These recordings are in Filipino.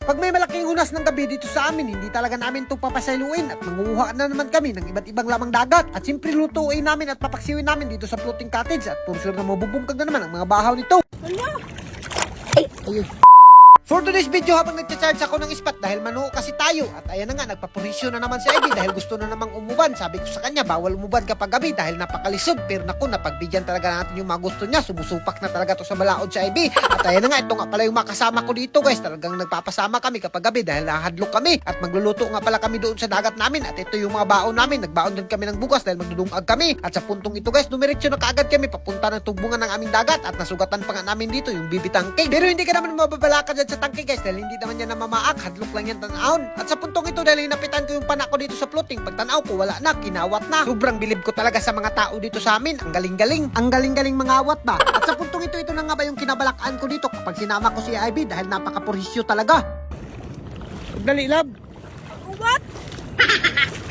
Pag may malaking unas ng gabi dito sa amin, hindi talaga namin ito papasailuin at mangunguha na naman kami ng iba't ibang lamang dagat. At simpre lutuin namin at papaksiwin namin dito sa floating cottage at for sure na mabubungkag na naman ang mga bahaw nito. Ayun. For today's video, habang nagcha-charge ako ng ispat dahil manuo kasi tayo at ayan na nga, nagpapurisyo na naman si Ivy dahil gusto na namang umuban. Sabi ko sa kanya, bawal umuban kapag gabi dahil napakalisod. Pero naku, napagbigyan talaga natin yung mga gusto niya. Sumusupak na talaga to sa balaod si Ivy. At ayan na nga, ito nga pala yung makasama ko dito guys. Talagang nagpapasama kami kapag gabi dahil nahadlok kami. At magluluto nga pala kami doon sa dagat namin. At ito yung mga baon namin. Nagbaon din kami ng bukas dahil magdudungag kami. At sa puntong ito guys, dumiretso na kaagad kami papunta ng tubungan ng aming dagat. At nasugatan pa nga namin dito yung bibi tangke. Pero hindi ka naman mababalakad dyan sa tangke guys dahil hindi naman yan namamaak, hadlok lang yan tanawon. At sa puntong ito dahil hinapitan ko yung panak ko dito sa floating, pag tanaw ko wala na, kinawat na. Sobrang bilib ko talaga sa mga tao dito sa amin. Ang galing-galing, ang galing-galing mangawat ba. At sa puntong ito na nga ba yung kinabalakaan ko dito kapag sinama ko si Ivy dahil napaka-purisyo talaga. Dali lab. What?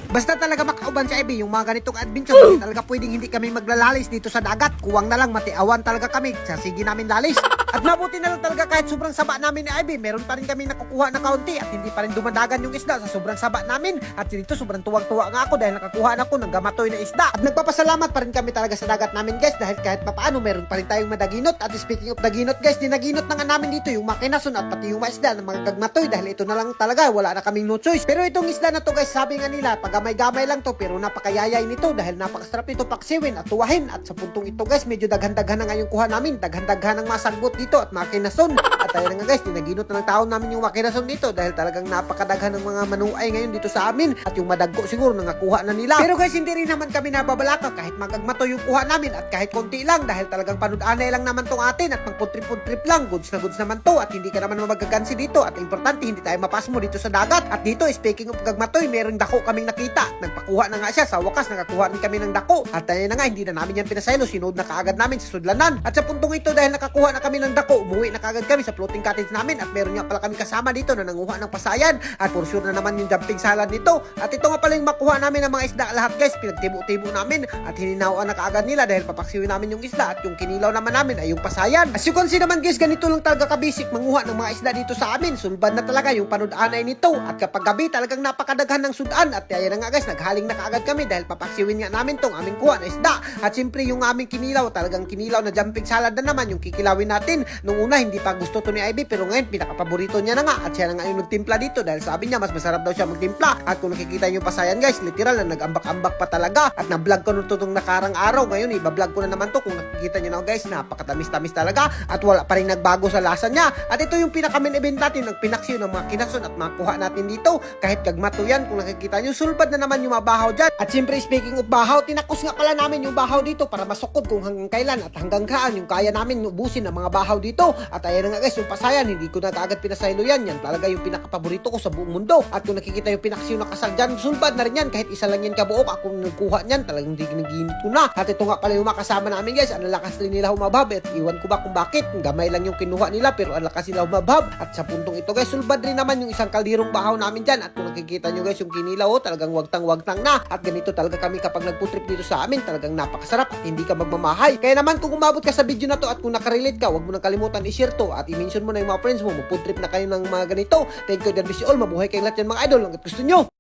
Basta talaga makauban si Ivy, yung mga ganitong adventure, hindi talaga pwedeng hindi kami maglalalis dito sa dagat. Kuwang na lang, matiawan talaga kami. Sige namin lalis. At mabuti na lang talaga kahit sobrang saba namin ni Ivy, meron pa rin kami nakukuha na kaunti at hindi pa rin dumadagan yung isda sa sobrang saba namin. At dito sobrang tuwang-tuwa nga ako dahil nakakuha na ako ng gamatoy na isda. At nagpapasalamat pa rin kami talaga sa dagat namin guys dahil kahit papaano meron pa rin tayong madaginot. At speaking of daginot guys, dinaginot na nga namin dito yung makinason at pati yung mga isda ng mga gagmatoy dahil ito na lang talaga, wala na kaming no choice. Pero itong isda na to guys, sabi nga nila, pag gamay lang to pero napakayayay nito dahil napakasarap nito paksiwin at tuwahin. At sa puntong ito guys, medyo daghan-daghan na nga yung kuha namin, daghan-daghan ng masagbot dito at makinason. At ayun nga guys, dinaginot na ng taon namin yung makinason dito dahil talagang napakadaghan ng mga manuay ngayon dito sa amin at yung madagko siguro nangakuha na nila. Pero guys, hindi rin naman kami nababalaka kahit magagmato yung kuha namin at kahit konti lang dahil talagang panudanay lang naman tong atin at pagputrip-putrip lang, goods na goods naman to at hindi ka naman magagansi dito at importante hindi tayo mapasmo dito sa dagat. At dito, speaking of gagmatoy, meron dako kaming nakita. Nagpakuha na nga siya, sa wakas nakakuha rin kami ng dako. At ayun na nga, hindi na namin yan pinasaylo, sinod na kaagad namin sa sudlanan. At sa puntong ito dahil nakakuha na kami ng dako, umuwi na kaagad kami sa floating cottage namin at meron nga pala kami kasama dito na nanguha ng pasayan at for sure na naman yung jumping salad nito. At ito nga pala yung makuha namin ng mga isda lahat guys, pinagtibo-tibo namin at hininawaan na kaagad nila dahil papaksiwin namin yung isda at yung kinilaw naman namin ay yung pasayan. As you can see naman guys, ganito lang talaga kabisik manguha ng mga isda dito sa amin. Sulban na talaga yung panudanay nito at kapag gabi talagang napakadaghan ng sudan at ayan na nga guys, naghaling na kaagad kami dahil papaksiwin nga namin tong aming kuha na isda. At siyempre yung aming kinilaw, talagang kinilaw na jumping salad na naman yung kikilawin natin. Nung una hindi pa gusto to ni Ivy pero ngayon pinakapaborito niya na nga at siya na nga yung nagtimpla dito dahil sabi niya mas masarap daw siya magtimpla. At kung nakikita niyo pa sayan guys, literal na nag-ambak-ambak pa talaga at na-vlog ko nung tutong nakarang araw. Ngayon iba-vlog ko na naman to. Kung nakikita niyo na guys, napakatamis-tamis talaga at wala pa rin nagbago sa lasa niya. At ito yung pinaka-main event natin, nagpinaksiw ng mga kinason at makuha natin dito. Kahit gagmato yan, kung nakikita niyo, sulbad na naman yung mga bahaw dyan. At siyempre speaking of bahaw, tinakos nga pala namin yung bahaw dito para masukod kung hanggang kailan at hanggang kaan yung kaya namin ubusin ng mga bahaw dito. At ayan na nga guys, yung pasayan, hindi ko na kaagad pinasaylo yan. Yan talaga yung pinakapaborito ko sa buong mundo. At kung nakikita yung pinaksiw na kasal dyan, sulbad na rin yan. Kahit isa lang yan kabuok, ako nagkuha niyan, talagang hindi ginaginit ko na. At ito nga pala yung makasama namin guys, ang lakas rin nila humabab. At iwan ko ba kung bakit, gamay lang yung kinuha nila pero ang lakas nila humabab. At sa puntong ito guys, sulbad rin naman yung isang kaldirong bahaw namin dyan. At kung nakikita nyo guys, yung kinilaw, talagang wagtang-wagtang na. At ganito talaga kami kapag nagputrip dito sa amin, talagang napakasarap at hindi ka magmamahay. Kaya naman kung umabot ka sa video na to at kung nakarelate ka, wag mo nang kalimutan i-share to at i-mention mo na yung mga friends mo, magputrip na kayo ng mga ganito. Thank you, God bless you all, mabuhay kayong lahat yan mga idol, hanggat gusto nyo.